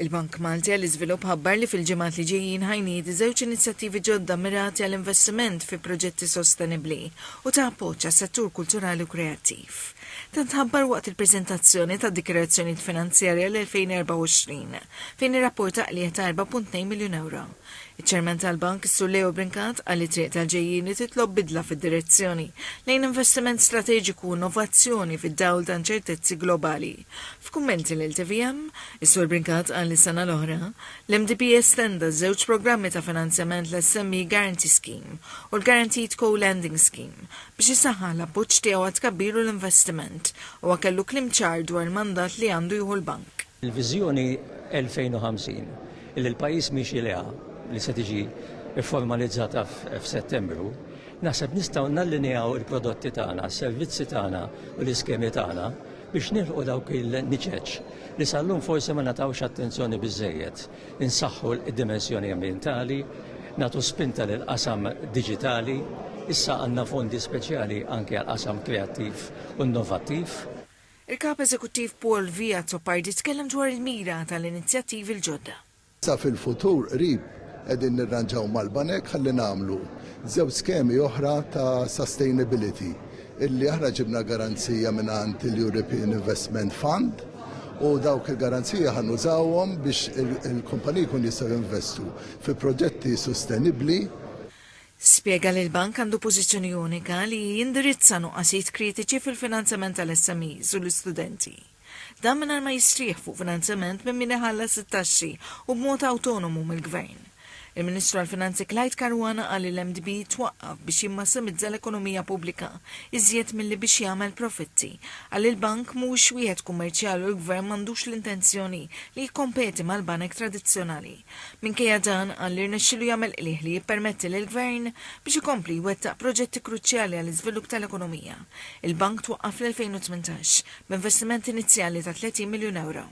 Il-Bank Malti għall-Iżvilupp ħabbar li fil-ġimgħat li ġejjin ħajniedi żewġ inizjattivi ġodda mirati għall-investiment fi proġetti sostenibbli u ta' appoġġ għas-settur kulturali u kreattiv. Tant ħabbar waqt il-preżentazzjoni ta' dikjarazzjonijiet finanzjarja l-2024 fejn irrapporta qliet ta' 4.2 miljun euro. Iċ-ċermen tal-bank Sur Leo Brincat għalli triq tal-ġejjini titlob bidla fid-direzzjoni lejn investiment strateġiku u innovazzjoni fid-dawl ta' inċertezzi globali. F'kummenti l-TVM, is-Sur Brincat għalli sena l-oħra, l-MDB estenda żewġ programmi ta' finanzjament l-SME Guarantee Scheme u l-Guaranteed Co-Lending Scheme biex jisaħħa l-appoġġ tiegħu għad kabbiru l-investiment u għakellu klim ċar dwar il-mandat li għandu jieħu l-bank. Il-viżjoni 2050 il-pajjiż miexi leha li se tiġi formalizzata f'Settembru, naħseb nistgħu nallinjaw il-prodotti tagħna, s-servizzi tagħna u l-iskemi tagħna biex nilħu dawk il-niċeċ li sallum forsi ma natawx attenzjoni biżejjed. Insaħħu l-dimensjoni ambientali, nagħtu spinta lil qasam diġitali, issa għandna fondi speċjali anke għal qasam kreattiv u innovattiv. Il-Kap Eżekuttiv Paul Viazzopardi tkellem dwar il-mira tal-inizjattivi l-ġodda. Sa fil-futur qrib qegħdin nirranġaw mal-banek ħalli nagħmlu żewġ skemi oħra ta' sustainability illi aħna ġibna garanzija mingħand il-European Investment Fund u dawk il-garanzija ħannużawhom biex il-kumpaniji jkun jistgħu jinvestu fi proġetti sostenibbli. Spjega li l-bank għandu pożizzjoni unika li jindirizza nuqqasijiet kritiċi fil-finanzjament tal-SMEs u l-istudenti. Dan mingħajr ma jistrieħ fuq finanzjament minn min iħallas it-taxxi u b'mod awtonomu mill-Gvern. Il-Ministru għall-Finanzi Klajt Caruana qal li l-MDB twaqqaf biex jimmassimizza l-ekonomija pubblika iżjed milli biex jagħmel profitti. Għal il-bank mhuwiex wieħed kummerċjali u l-Gvern m'għandux l-intenzjoni li jikkompeti mal-banek tradizzjonali. Minkejja dan qal li rnexxielu jagħmel qlieħ li jippermetti lill-Gvern biex ikompli jwettaq proġetti kruċjali għall-iżvilupp tal-ekonomija. Il-bank twaqqaf l-2018 b'investiment inizjali ta' 30 miljun euro.